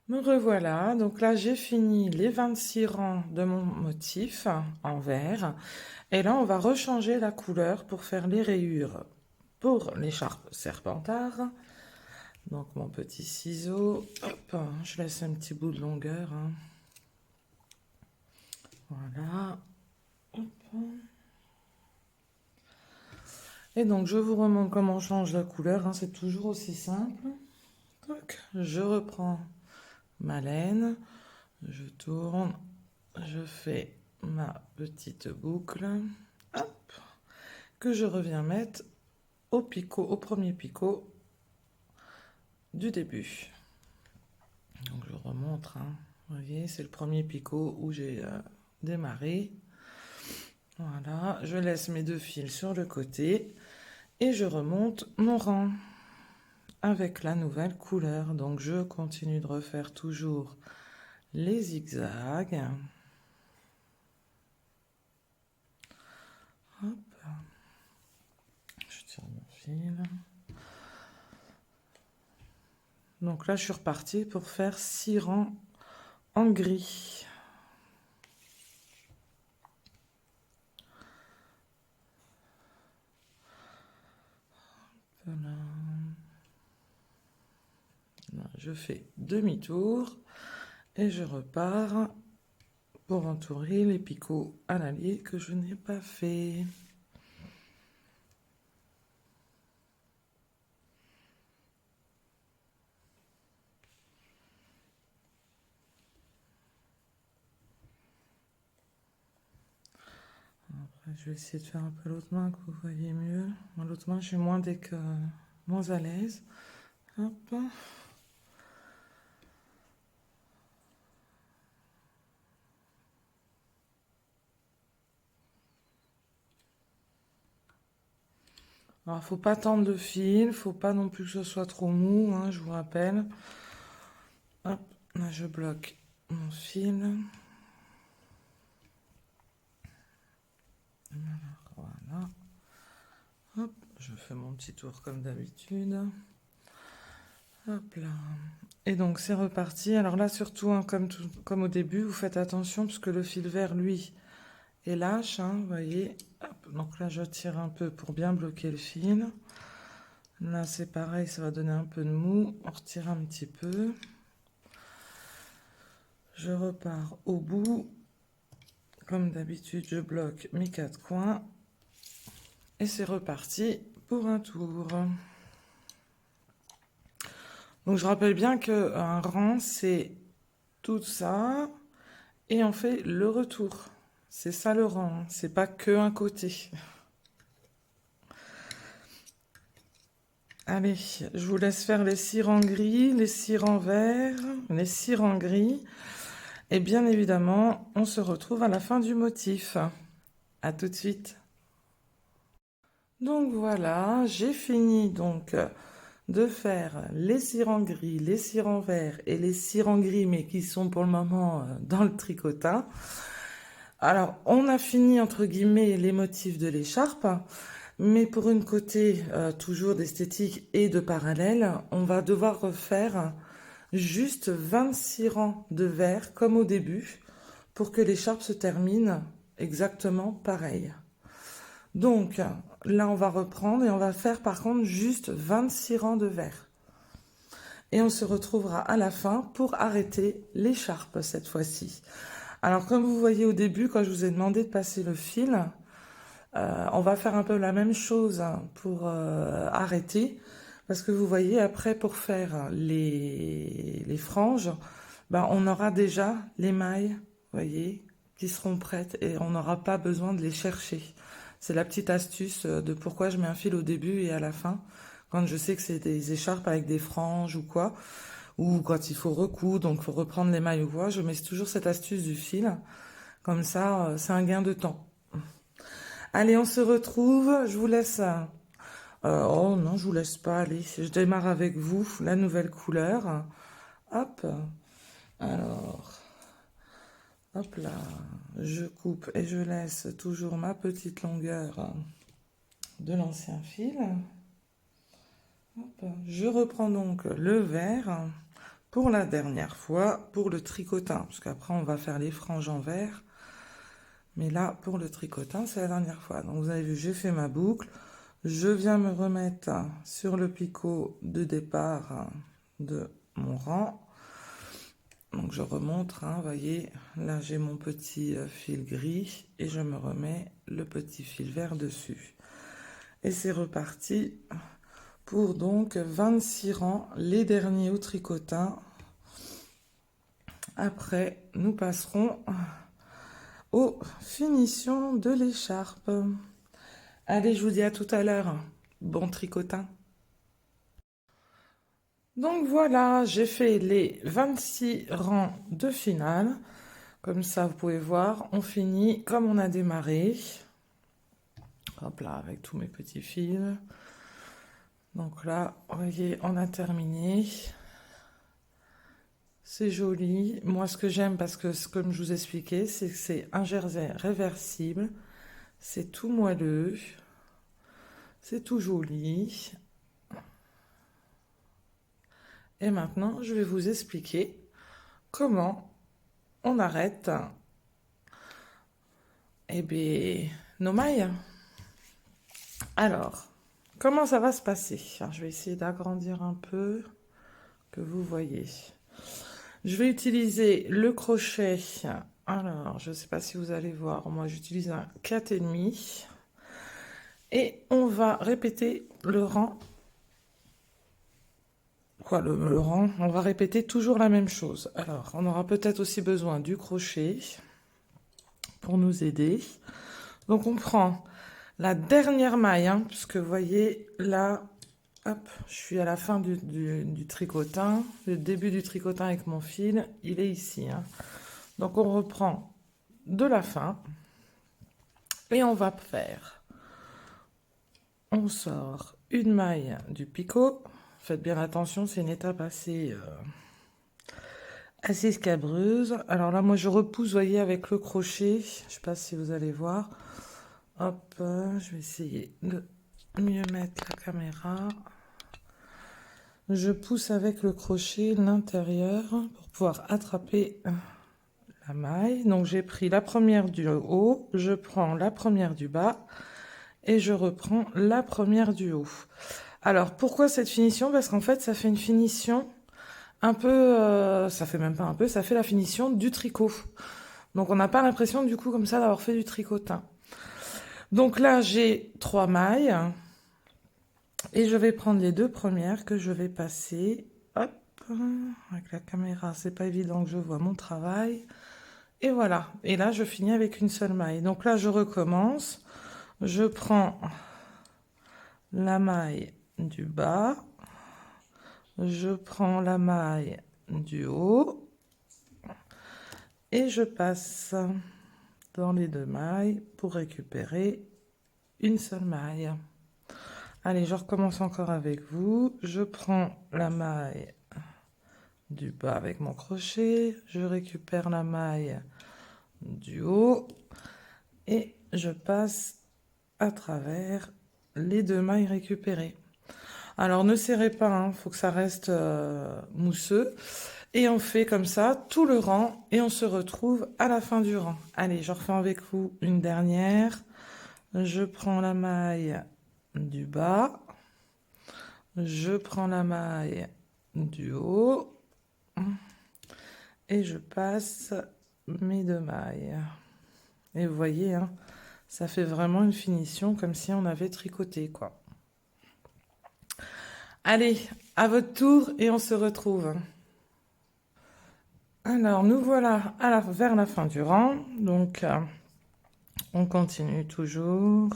Me revoilà, donc là j'ai fini les 26 rangs de mon motif en vert et là on va rechanger la couleur pour faire les rayures pour l'écharpe Serpentard. Donc mon petit ciseau, hop, je laisse un petit bout de longueur, hein. Voilà, hop. Et donc je vous remontre comment on change la couleur, hein, c'est toujours aussi simple. Donc, je reprends ma laine, je tourne, je fais ma petite boucle, hop, que je reviens mettre au picot, au premier picot du début. Donc je remonte, hein. Vous voyez, c'est le premier picot où j'ai démarré. Voilà, je laisse mes deux fils sur le côté et je remonte mon rang avec la nouvelle couleur. Donc je continue de refaire toujours les zigzags. Hop, je tire mon fil. Donc là, je suis repartie pour faire 6 rangs en gris. Voilà. Là, je fais demi-tour et je repars pour entourer les picots à l'allié que je n'ai pas fait. Après, je vais essayer de faire un peu l'autre main que vous voyez mieux. L'autre main, je suis moins à l'aise. Hop. Alors, faut pas tendre le fil, faut pas non plus que ce soit trop mou, hein, je vous rappelle. Hop, là je bloque mon fil. Voilà. Hop, je fais mon petit tour comme d'habitude. Hop là. Et donc c'est reparti. Alors là surtout, hein, comme au début, vous faites attention parce que le fil vert, lui, est lâche, hein, vous voyez. Hop, donc là je tire un peu pour bien bloquer le fil. Là c'est pareil, ça va donner un peu de mou. On retire un petit peu. Je repars au bout. Comme d'habitude, je bloque mes 4 coins. Et c'est reparti pour un tour. Donc je rappelle bien qu'un rang, c'est tout ça. Et on fait le retour. C'est ça le rang, hein. C'est pas que un côté. Allez, je vous laisse faire les 6 rangs gris, les 6 rangs verts, les 6 rangs gris. Et bien évidemment, on se retrouve à la fin du motif. À tout de suite. Donc voilà, j'ai fini de faire les 6 rangs gris, les 6 rangs verts et les 6 rangs gris, mais qui sont pour le moment dans le tricotin. Alors, on a fini, entre guillemets, les motifs de l'écharpe, mais pour une côté toujours d'esthétique et de parallèle, on va devoir refaire juste 26 rangs de vert, comme au début, pour que l'écharpe se termine exactement pareil. Donc, là, on va reprendre et on va faire par contre juste 26 rangs de vert. Et on se retrouvera à la fin pour arrêter l'écharpe cette fois-ci. Alors, comme vous voyez au début, quand je vous ai demandé de passer le fil, on va faire un peu la même chose, hein, pour arrêter. Parce que vous voyez, après, pour faire les franges, ben, on aura déjà les mailles, vous voyez, qui seront prêtes et on n'aura pas besoin de les chercher. C'est la petite astuce de pourquoi je mets un fil au début et à la fin, quand je sais que c'est des écharpes avec des franges ou quoi, ou quand il faut recoudre, donc il faut reprendre les mailles ou quoi, je mets toujours cette astuce du fil. Comme ça, c'est un gain de temps. Allez, on se retrouve. Je vous laisse. Oh non, je vous laisse pas. Allez, je démarre avec vous la nouvelle couleur. Hop. Alors, hop là. Je coupe et je laisse toujours ma petite longueur de l'ancien fil. Hop. Je reprends donc le vert pour la dernière fois pour le tricotin, parce qu'après on va faire les franges en vert, mais là pour le tricotin c'est la dernière fois. Donc vous avez vu, j'ai fait ma boucle, je viens me remettre sur le picot de départ de mon rang. Donc je remonte, hein, voyez, là j'ai mon petit fil gris et je me remets le petit fil vert dessus. Et c'est reparti pour donc 26 rangs, les derniers au tricotin. Après, nous passerons aux finitions de l'écharpe. Allez, je vous dis à tout à l'heure. Bon tricotin. Donc voilà, j'ai fait les 26 rangs de finale. Comme ça, vous pouvez voir, on finit comme on a démarré. Hop là, avec tous mes petits fils. Donc là, vous voyez, on a terminé. C'est joli. Moi, ce que j'aime, parce que comme je vous expliquais, c'est que c'est un jersey réversible. C'est tout moelleux. C'est tout joli. Et maintenant, je vais vous expliquer comment on arrête nos mailles. Alors, comment ça va se passer? Alors, je vais essayer d'agrandir un peu, que vous voyez. Je vais utiliser le crochet. Alors, je ne sais pas si vous allez voir. Moi, j'utilise un 4,5. Et on va répéter le rang. Le rang, on va répéter toujours la même chose. Alors, on aura peut-être aussi besoin du crochet pour nous aider. Donc, on prend la dernière maille, hein, puisque vous voyez, là, hop, je suis à la fin du tricotin. Le début du tricotin avec mon fil, il est ici. Hein. Donc, on reprend de la fin et on va faire. On sort une maille du picot. Faites bien attention, c'est une étape assez scabreuse. Alors là, moi, je repousse, vous voyez, avec le crochet. Je ne sais pas si vous allez voir. Hop, je vais essayer de mieux mettre la caméra. Je pousse avec le crochet l'intérieur pour pouvoir attraper la maille. Donc, j'ai pris la première du haut, je prends la première du bas et je reprends la première du haut. Alors, pourquoi cette finition? Parce qu'en fait, ça fait une finition un peu... ça fait même pas un peu, ça fait la finition du tricot. Donc, on n'a pas l'impression, du coup, comme ça, d'avoir fait du tricotin. Donc là, j'ai 3 mailles. Et je vais prendre les 2 premières que je vais passer. Hop, avec la caméra, c'est pas évident que je vois mon travail. Et voilà. Et là, je finis avec une seule maille. Donc là, je recommence. Je prends la maille du bas, je prends la maille du haut et je passe dans les 2 mailles pour récupérer une seule maille. Allez, je recommence encore avec vous. Je prends la maille du bas avec mon crochet, je récupère la maille du haut et je passe à travers les 2 mailles récupérées. Alors ne serrez pas, hein, faut que ça reste mousseux. Et on fait comme ça tout le rang et on se retrouve à la fin du rang. Allez, je refais avec vous une dernière. Je prends la maille du bas. Je prends la maille du haut. Et je passe mes 2 mailles. Et vous voyez, hein, ça fait vraiment une finition comme si on avait tricoté, quoi. Allez, à votre tour et on se retrouve. Alors, nous voilà vers la fin du rang. Donc, on continue toujours.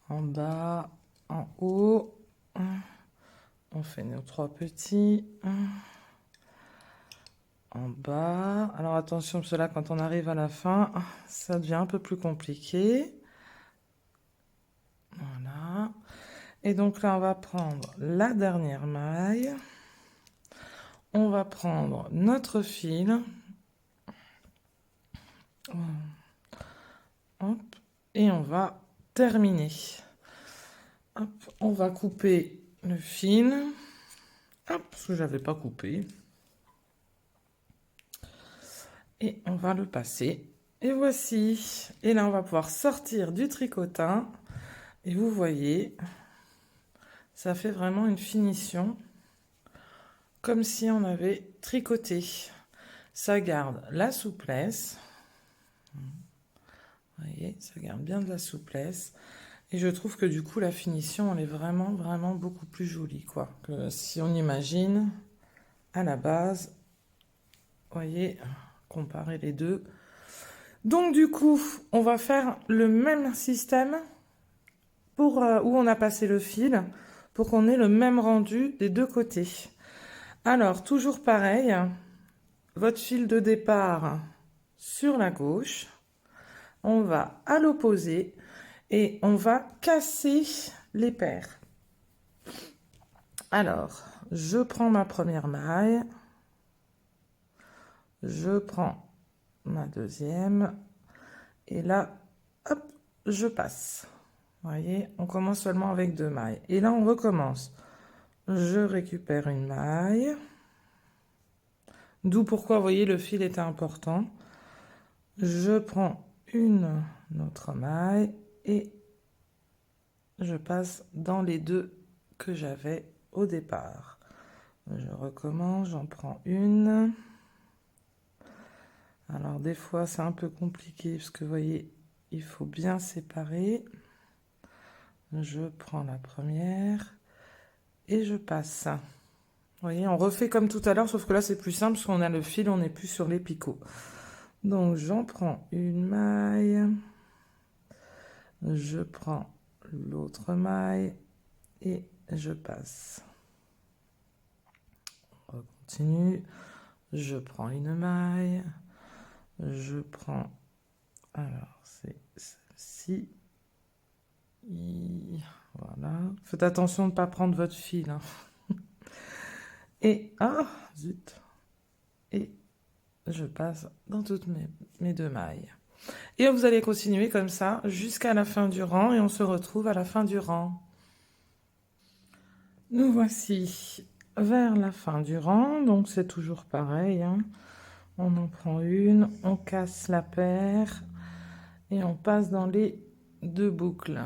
En bas, en haut. On fait nos 3 petits. En bas. Alors, attention, parce que là, quand on arrive à la fin, ça devient un peu plus compliqué. Voilà. Et donc là, on va prendre la dernière maille. On va prendre notre fil. Hop, et on va terminer. Hop, on va couper le fil. Hop, parce que j'avais pas coupé. Et on va le passer. Et voici. Et là, on va pouvoir sortir du tricotin. Et vous voyez, ça fait vraiment une finition comme si on avait tricoté. Ça garde la souplesse. Vous voyez, ça garde bien de la souplesse. Et je trouve que du coup, la finition, elle est vraiment, vraiment beaucoup plus jolie, quoi. Que si on imagine à la base, vous voyez, comparer les deux. Donc du coup, on va faire le même système pour où on a passé le fil, pour qu'on ait le même rendu des deux côtés. Alors, toujours pareil, votre fil de départ sur la gauche, on va à l'opposé et on va casser les paires. Alors, je prends ma première maille, je prends ma deuxième, et là, hop, je passe. Vous voyez, on commence seulement avec 2 mailles. Et là, on recommence. Je récupère une maille. D'où pourquoi, vous voyez, le fil était important. Je prends une autre maille et je passe dans les deux que j'avais au départ. Je recommence, j'en prends une. Alors des fois c'est un peu compliqué parce que vous voyez, il faut bien séparer. Je prends la première et je passe. Vous voyez, on refait comme tout à l'heure, sauf que là c'est plus simple parce qu'on a le fil, on n'est plus sur les picots. Donc j'en prends une maille, je prends l'autre maille et je passe. On continue, je prends une maille, je prends, alors c'est celle-ci, voilà. Faites attention de ne pas prendre votre fil, hein. Et, ah, zut, et je passe dans toutes mes 2 mailles. Et vous allez continuer comme ça jusqu'à la fin du rang et on se retrouve à la fin du rang. Nous voici vers la fin du rang, donc c'est toujours pareil, hein. On en prend une, on casse la paire et on passe dans les 2 boucles.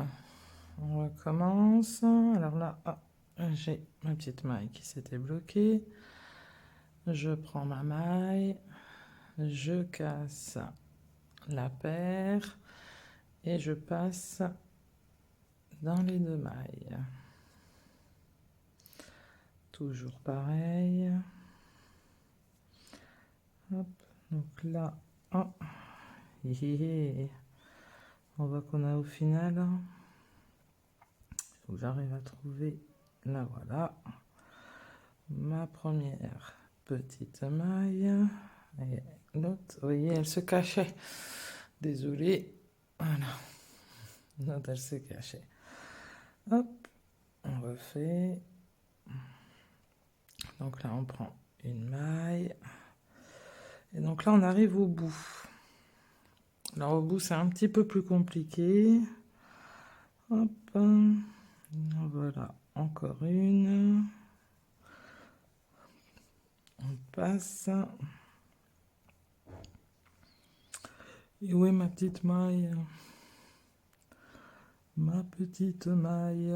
On recommence. Alors là, j'ai ma petite maille qui s'était bloquée. Je prends ma maille, je casse la paire et je passe dans les 2 mailles. Toujours pareil. Hop, donc là, oh, on voit qu'on a au final. Il faut que j'arrive à trouver, là voilà, ma première petite maille. Et l'autre, vous voyez, elle se cachait. Désolée, voilà. L'autre, elle se cachait. Hop, on refait. Donc là, on prend une maille. Et donc là, on arrive au bout. Alors au bout, c'est un petit peu plus compliqué. Hop, voilà, encore une. On passe. Et où est ma petite maille? Ma petite maille.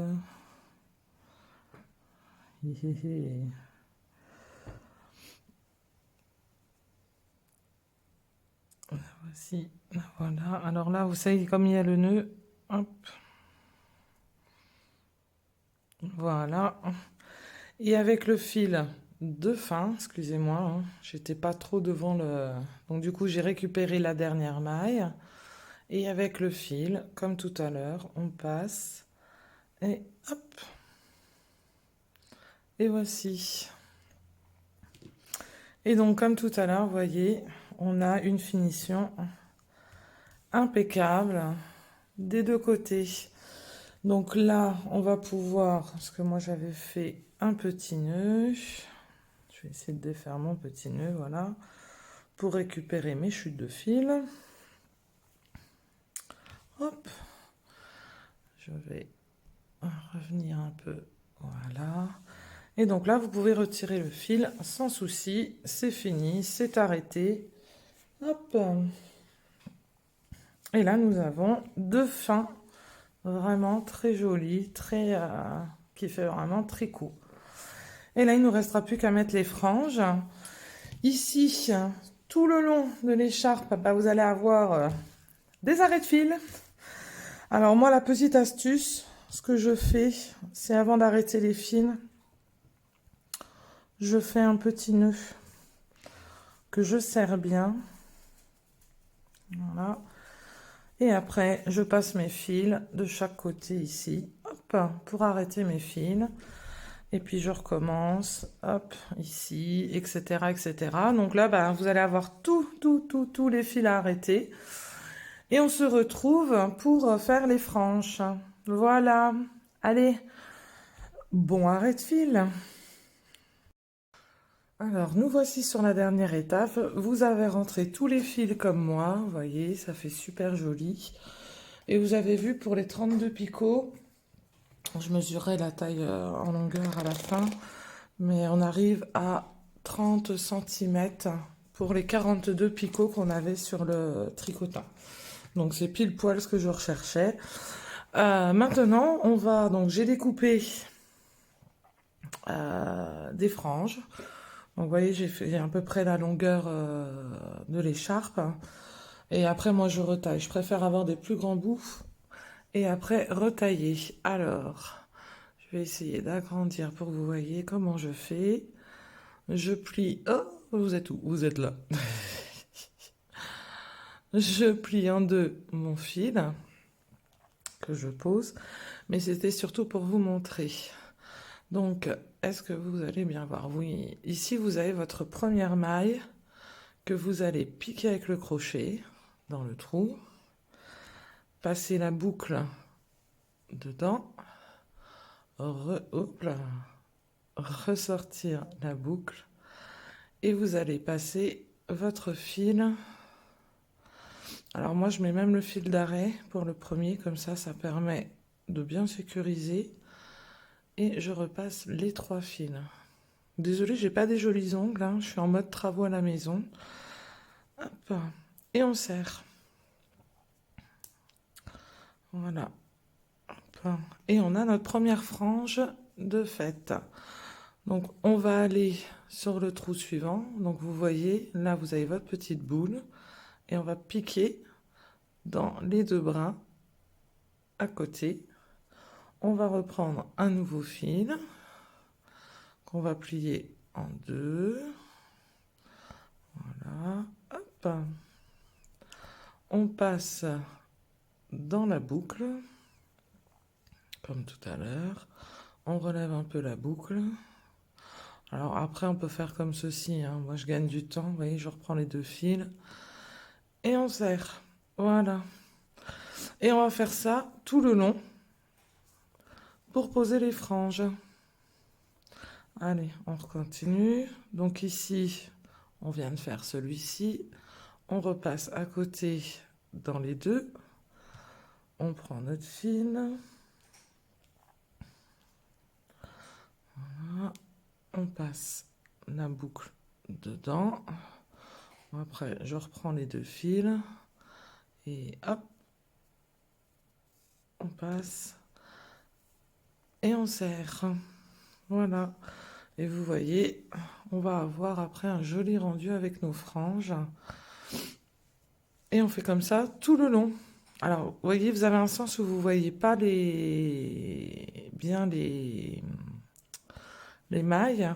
Voici, voilà. Alors là, vous savez, comme il y a le nœud, hop. Voilà. Et avec le fil de fin, excusez-moi, hein, j'étais pas trop devant le... Donc du coup, j'ai récupéré la dernière maille. Et avec le fil, comme tout à l'heure, on passe. Et hop. Et voici. Et donc, comme tout à l'heure, vous voyez, on a une finition impeccable des deux côtés. Donc là, on va pouvoir, parce que moi j'avais fait un petit nœud, je vais essayer de défaire mon petit nœud, voilà, pour récupérer mes chutes de fil. Hop, je vais revenir un peu, voilà. Et donc là, vous pouvez retirer le fil sans souci, c'est fini, c'est arrêté. Hop. Et là, nous avons deux fins vraiment très jolies, qui fait vraiment tricot. Et là, il nous restera plus qu'à mettre les franges. Ici, tout le long de l'écharpe, bah, vous allez avoir des arrêts de fil. Alors moi, la petite astuce, ce que je fais, c'est avant d'arrêter les fils, je fais un petit nœud que je serre bien. Voilà. Et après, je passe mes fils de chaque côté ici, hop, pour arrêter mes fils. Et puis je recommence, hop, ici, etc., etc. Donc là, bah, vous allez avoir tous les fils à arrêter. Et on se retrouve pour faire les franges. Voilà. Allez, bon arrêt de fil. Alors, nous voici sur la dernière étape. Vous avez rentré tous les fils comme moi. Vous voyez, ça fait super joli. Et vous avez vu pour les 32 picots, je mesurerai la taille en longueur à la fin, mais on arrive à 30 centimètres pour les 42 picots qu'on avait sur le tricotin. Donc c'est pile poil ce que je recherchais. Maintenant, donc j'ai découpé des franges. Donc vous voyez, j'ai fait à peu près la longueur de l'écharpe. Et après, moi, je retaille. Je préfère avoir des plus grands bouts et après retailler. Alors, je vais essayer d'agrandir pour que vous voyez comment je fais. Je plie. Oh, vous êtes où? Vous êtes là. Je plie en deux mon fil que je pose, mais c'était surtout pour vous montrer. Donc, est-ce que vous allez bien voir? Oui, ici vous avez votre première maille que vous allez piquer avec le crochet dans le trou, passer la boucle dedans, hop là, ressortir la boucle et vous allez passer votre fil. Alors moi je mets même le fil d'arrêt pour le premier, comme ça permet de bien sécuriser et je repasse les trois fils. Désolée, j'ai pas des jolis ongles, hein. Je suis en mode travaux à la maison. Hop. Et on serre. Voilà. Hop. Et on a notre première frange de faite. Donc on va aller sur le trou suivant. Donc vous voyez, là vous avez votre petite boule. Et on va piquer dans les deux brins à côté. On va reprendre un nouveau fil qu'on va plier en deux. Voilà. Hop. On passe dans la boucle, comme tout à l'heure. On relève un peu la boucle. Alors après, on peut faire comme ceci, hein. Moi, je gagne du temps. Vous voyez, je reprends les deux fils. Et on serre. Voilà. Et on va faire ça tout le long pour poser les franges. Allez, on continue. Donc ici, on vient de faire celui-ci. On repasse à côté dans les deux. On prend notre fil. Voilà. On passe la boucle dedans. Après, je reprends les deux fils. Et hop. On passe. Et on serre. Voilà. Et vous voyez, on va avoir après un joli rendu avec nos franges. Et on fait comme ça tout le long. Alors, vous voyez, vous avez un sens où vous voyez pas bien les mailles,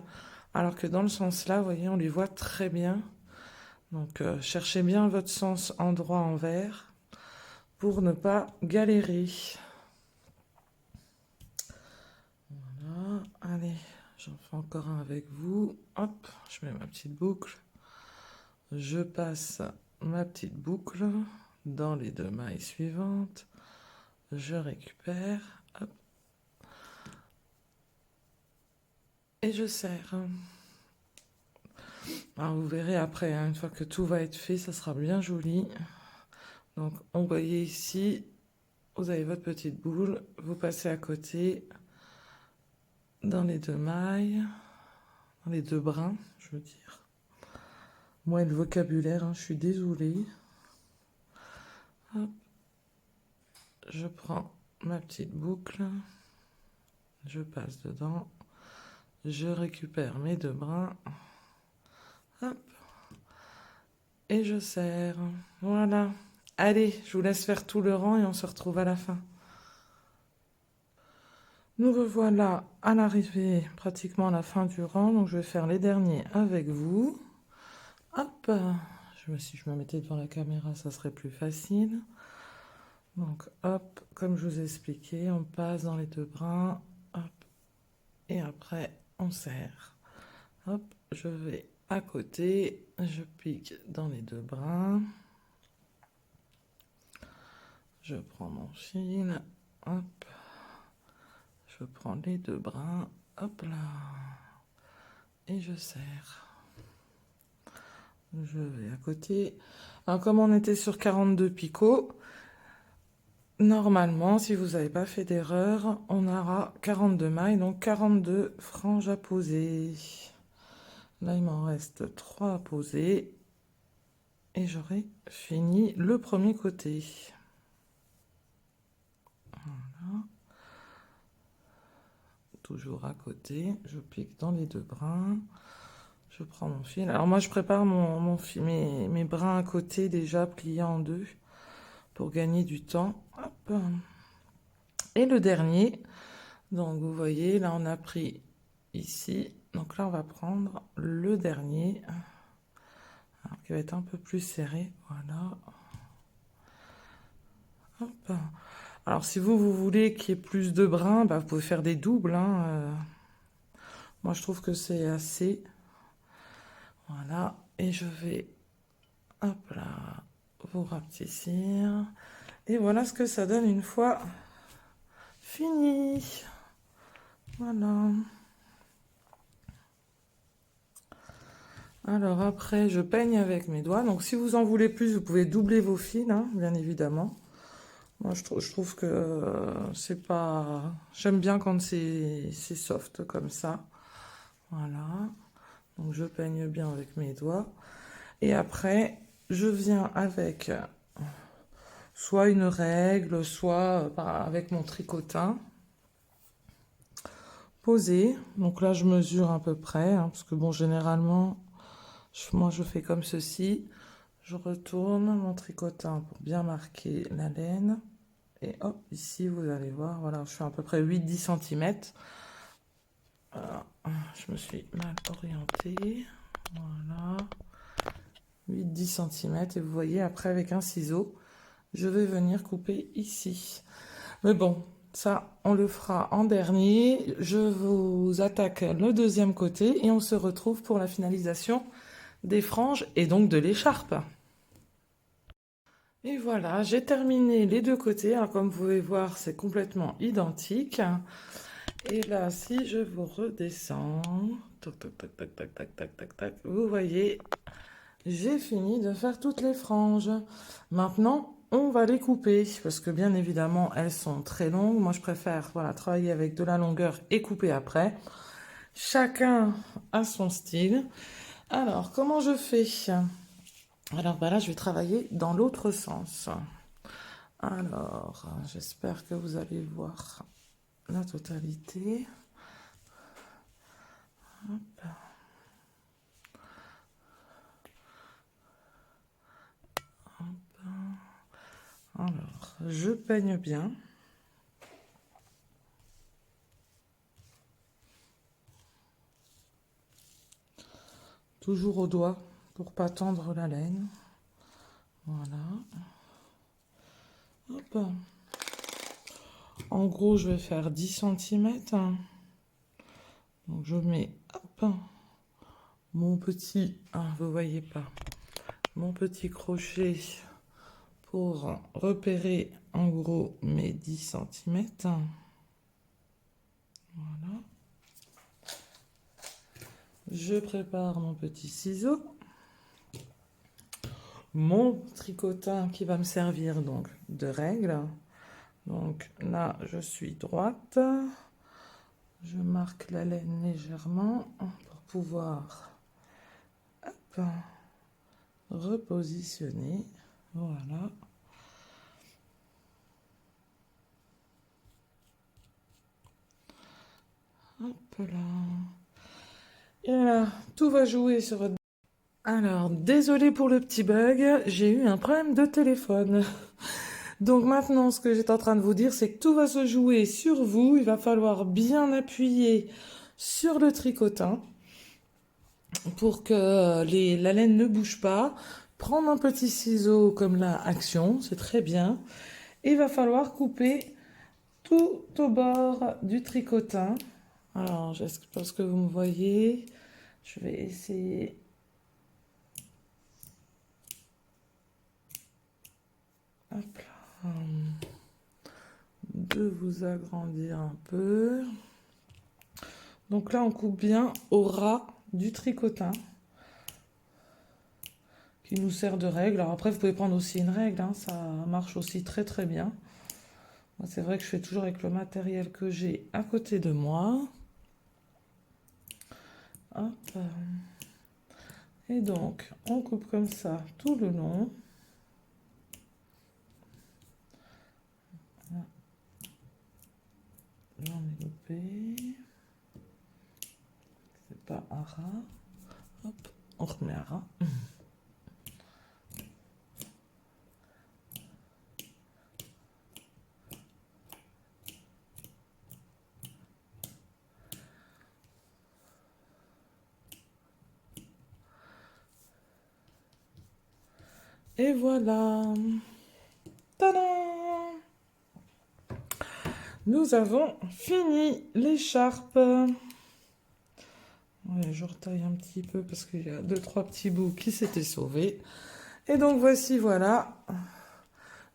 alors que dans le sens là, vous voyez, on les voit très bien. Donc, cherchez bien votre sens endroit envers pour ne pas galérer. Voilà, allez, j'en fais encore un avec vous. Hop, je mets ma petite boucle. Je passe ma petite boucle dans les deux mailles suivantes. Je récupère, hop, et je serre. Alors vous verrez après, hein, une fois que tout va être fait, ça sera bien joli. Donc on voyait ici, vous avez votre petite boule, vous passez à côté dans les deux mailles, dans les deux brins, je veux dire. Moi, le vocabulaire, hein, je suis désolée. Hop, je prends ma petite boucle, je passe dedans, je récupère mes 2 brins, hop, et je serre. Voilà. Allez, je vous laisse faire tout le rang et on se retrouve à la fin. Nous revoilà à l'arrivée, pratiquement à la fin du rang. Donc je vais faire les derniers avec vous. Hop, si je me mettais devant la caméra, ça serait plus facile. Donc hop, comme je vous ai expliqué, on passe dans les 2 brins. Hop, et après on serre. Hop, je vais à côté, je pique dans les 2 brins. Je prends mon fil, hop, je prends les 2 brins, hop là, et je serre. Je vais à côté. Alors comme on était sur 42 picots, normalement, si vous n'avez pas fait d'erreur, on aura 42 mailles, donc 42 franges à poser. Là, il m'en reste 3 à poser. Et j'aurai fini le premier côté. Voilà. Toujours à côté, je pique dans les 2 brins. Je prends mon fil. Alors moi, je prépare mes brins à côté déjà pliés en 2 pour gagner du temps. Hop. Et le dernier, donc vous voyez, là on a pris ici. Donc là, on va prendre le dernier, alors, qui va être un peu plus serré. Voilà. Hop. Alors si vous voulez qu'il y ait plus de brins, bah, vous pouvez faire des doubles. Hein. Moi, je trouve que c'est assez. Voilà. Et je vais, hop là, vous rapetissir. Et voilà ce que ça donne une fois fini. Voilà. Alors après, je peigne avec mes doigts. Donc si vous en voulez plus, vous pouvez doubler vos fils, hein, bien évidemment. Moi, je trouve que c'est pas... J'aime bien quand c'est soft comme ça. Voilà. Donc je peigne bien avec mes doigts. Et après, je viens avec soit une règle, soit avec mon tricotin. Poser. Donc là, je mesure à peu près, hein, parce que bon, généralement, moi, je fais comme ceci. Je retourne mon tricotin pour bien marquer la laine. Et hop, ici, vous allez voir, voilà, je fais à peu près 8-10 cm. Voilà, je me suis mal orientée. Voilà. 8-10 cm. Et vous voyez, après, avec un ciseau, je vais venir couper ici. Mais bon, ça, on le fera en dernier. Je vous attaque le deuxième côté et on se retrouve pour la finalisation des franges et donc de l'écharpe. Et voilà, j'ai terminé les 2 côtés. Alors comme vous pouvez voir, c'est complètement identique. Et là, si je vous redescends, tac, tac, tac, tac, tac, tac, tac, tac, tac, vous voyez, j'ai fini de faire toutes les franges. Maintenant, on va les couper parce que bien évidemment, elles sont très longues. Moi, je préfère voilà, travailler avec de la longueur et couper après. Chacun a son style. Alors, comment je fais? Alors, bah là, je vais travailler dans l'autre sens. Alors, j'espère que vous allez voir la totalité. Hop. Hop. Alors, je peigne bien. Toujours au doigt pour pas tendre la laine. Voilà. Hop. En gros, je vais faire 10 cm. Donc, je mets hop, mon petit, vous voyez pas, mon petit crochet pour repérer en gros mes 10 cm. Voilà. Je prépare mon petit ciseau. Mon tricotin qui va me servir donc de règle. Donc là, je suis droite. Je marque la laine légèrement pour pouvoir hop, repositionner. Voilà. Hop là. Et là, tout va jouer sur votre... Alors, désolé pour le petit bug, j'ai eu un problème de téléphone. Donc maintenant, ce que j'étais en train de vous dire, c'est que tout va se jouer sur vous. Il va falloir bien appuyer sur le tricotin pour que la laine ne bouge pas. Prendre un petit ciseau comme la action, c'est très bien. Et il va falloir couper tout au bord du tricotin. Alors, j'espère que vous me voyez. Je vais essayer hop là, de vous agrandir un peu. Donc là, on coupe bien au ras du tricotin qui nous sert de règle. Alors après, vous pouvez prendre aussi une règle, hein, ça marche aussi très très bien. Moi, c'est vrai que je fais toujours avec le matériel que j'ai à côté de moi. Hop. Et donc, on coupe comme ça tout le long. J'en ai loupé. C'est pas un ras. Hop, on remet un ras. Et voilà. Tadam! Nous avons fini l'écharpe. Ouais, je retaille un petit peu parce qu'il y a 2-3 petits bouts qui s'étaient sauvés. Et donc voici, voilà,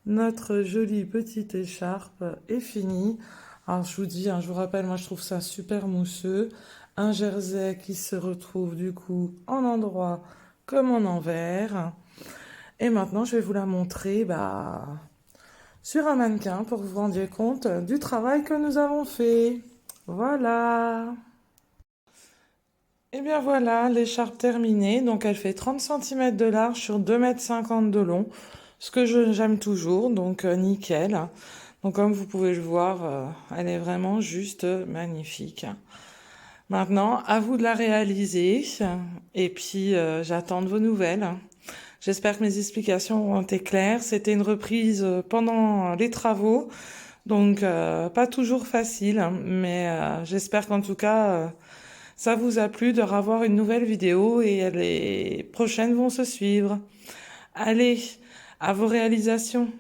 notre jolie petite écharpe est finie. Alors je vous dis, hein, je vous rappelle, moi je trouve ça super mousseux. Un jersey qui se retrouve du coup en endroit comme en envers. Et maintenant je vais vous la montrer sur un mannequin pour que vous vous rendiez compte du travail que nous avons fait. Voilà. Et bien voilà, l'écharpe terminée. Donc elle fait 30 cm de large sur 2,50 m de long. Ce que j'aime toujours, donc nickel. Donc comme vous pouvez le voir, elle est vraiment juste magnifique. Maintenant, à vous de la réaliser. Et puis j'attends de vos nouvelles. J'espère que mes explications ont été claires. C'était une reprise pendant les travaux. Donc pas toujours facile, mais j'espère qu'en tout cas... ça vous a plu de revoir une nouvelle vidéo et les prochaines vont se suivre. Allez, à vos réalisations.